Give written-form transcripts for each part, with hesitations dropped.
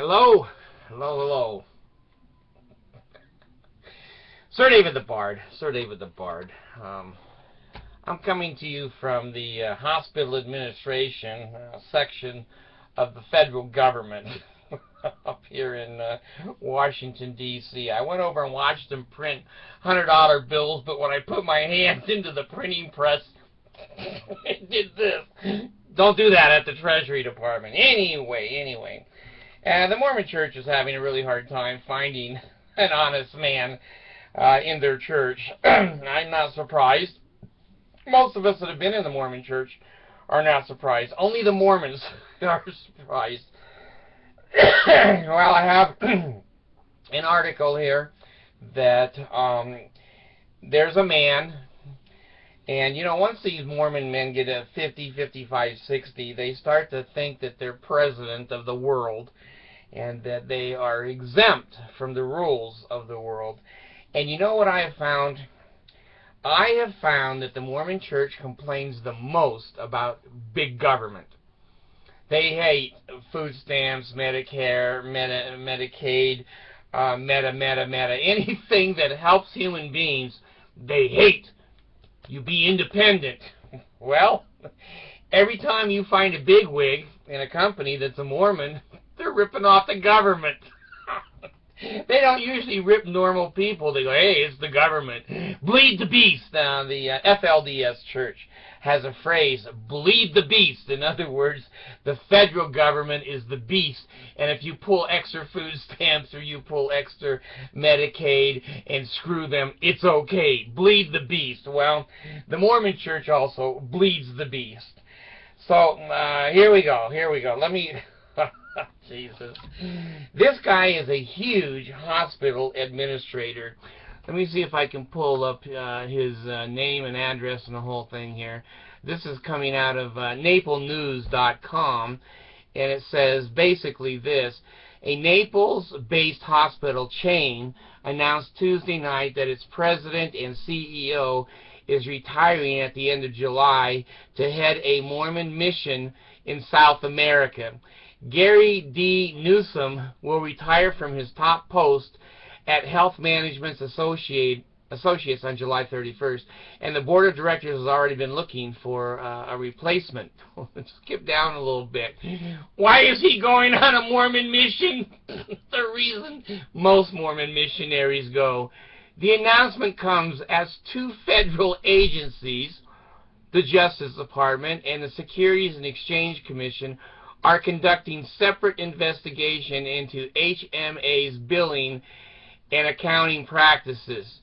Hello, hello, hello. Sir David the Bard, Sir David the Bard. I'm coming to you from the hospital administration section of the federal government up here in Washington, D.C. I went over and watched them print $100 bills, but when I put my hands into the printing press, it did this. Don't do that at the Treasury Department. Anyway. The Mormon Church is having a really hard time finding an honest man in their church. I'm not surprised. Most of us that have been in the Mormon Church are not surprised. Only the Mormons are surprised. Well, I have an article here that there's a man, and you know, once these Mormon men get a 50, 55, 60, they start to think that they're president of the world and that they are exempt from the rules of the world. And you know what I have found? I have found that the Mormon Church complains the most about big government. They hate food stamps, Medicare, Medicaid, anything that helps human beings, they hate. You be independent. Well, every time you find a bigwig in a company that's a Mormon, they're ripping off the government. They don't usually rip normal people. They go, hey, it's the government. Bleed the beast. The FLDS Church has a phrase, bleed the beast. In other words, the federal government is the beast. And if you pull extra food stamps or you pull extra Medicaid and screw them, it's okay. Bleed the beast. Well, the Mormon Church also bleeds the beast. So here we go. Let me... Jesus. This guy is a huge hospital administrator. Let me see if I can pull up his name and address and the whole thing here. This is coming out of naplenews.com, and it says basically this. A Naples-based hospital chain announced Tuesday night that its president and CEO is retiring at the end of July to head a Mormon mission in South America. Gary D. Newsom will retire from his top post at Health Management Associates on July 31st, and the board of directors has already been looking for a replacement. Let's skip down a little bit. Why is he going on a Mormon mission? The reason most Mormon missionaries go. The announcement comes as two federal agencies, the Justice Department and the Securities and Exchange Commission, are conducting separate investigation into HMA's billing and accounting practices.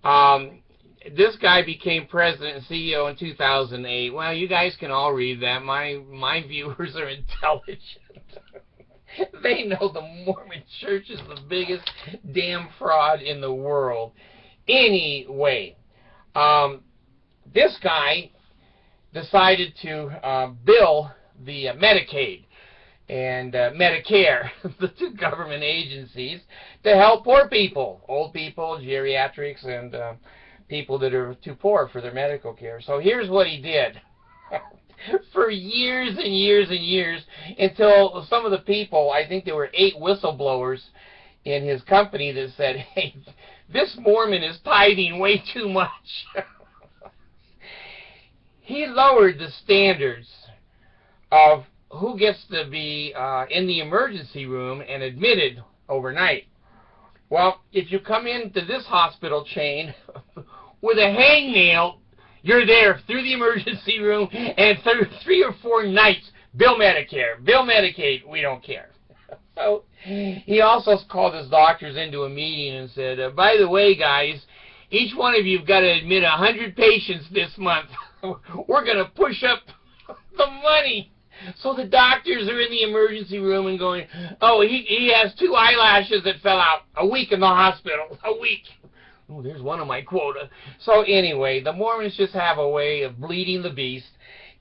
This guy became president and CEO in 2008. Well, you guys can all read that. My viewers are intelligent. They know the Mormon Church is the biggest damn fraud in the world. Anyway, this guy decided to bill the Medicaid and Medicare, the two government agencies, to help poor people, old people, geriatrics, and people that are too poor for their medical care. So here's what he did. For years and years and years, until some of the people, I think there were 8 whistleblowers in his company that said, hey, this Mormon is tithing way too much. He lowered the standards of who gets to be in the emergency room and admitted overnight. Well, if you come into this hospital chain with a hangnail, you're there through the emergency room, and through 3 or 4 nights, bill Medicare, bill Medicaid, we don't care. So he also called his doctors into a meeting and said, by the way, guys, each one of you've got to admit 100 patients this month. We're going to push up the money. So the doctors are in the emergency room and going, oh, he has 2 eyelashes that fell out. A week in the hospital. A week. Oh, there's one of my quota. So anyway, the Mormons just have a way of bleeding the beast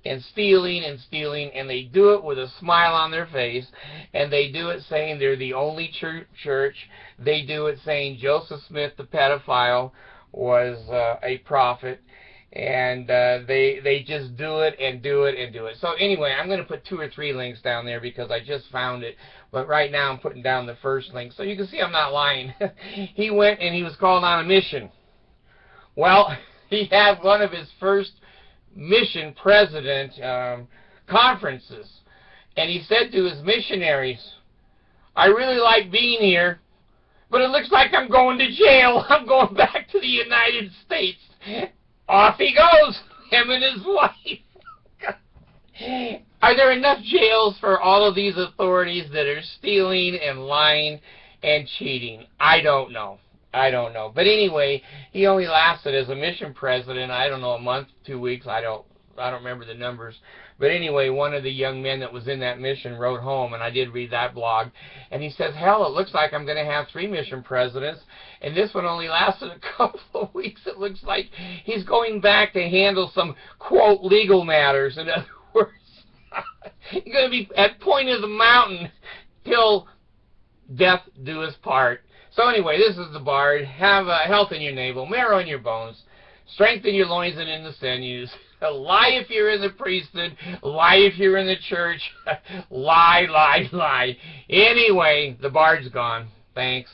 and stealing, and they do it with a smile on their face, and they do it saying they're the only church. They do it saying Joseph Smith, the pedophile, was a prophet. And they just do it and do it and do it. So anyway, I'm going to put 2 or 3 links down there because I just found it But right now I'm putting down the first link. So you can see I'm not lying. He went and he was called on a mission. Well, he had one of his first mission president conferences. And he said to his missionaries, I really like being here, but it looks like I'm going to jail. I'm going back to the United States. Off he goes, him and his wife. Are there enough jails for all of these authorities that are stealing and lying and cheating? I don't know. I don't know. But anyway, he only lasted as a mission president, I don't know, a month, 2 weeks, I don't remember the numbers. But anyway, one of the young men that was in that mission wrote home, and I did read that blog, and he says, hell, it looks like I'm going to have 3 mission presidents, and this one only lasted a couple of weeks. It looks like he's going back to handle some, quote, legal matters. In other words, he's going to be at point of the mountain till death do us part. So anyway, this is the Bard. Have health in your navel, marrow in your bones, strength in your loins and in the sinews. Lie if you're in the priesthood. Lie if you're in the church. Lie, lie, lie. Anyway, the Bard's gone. Thanks.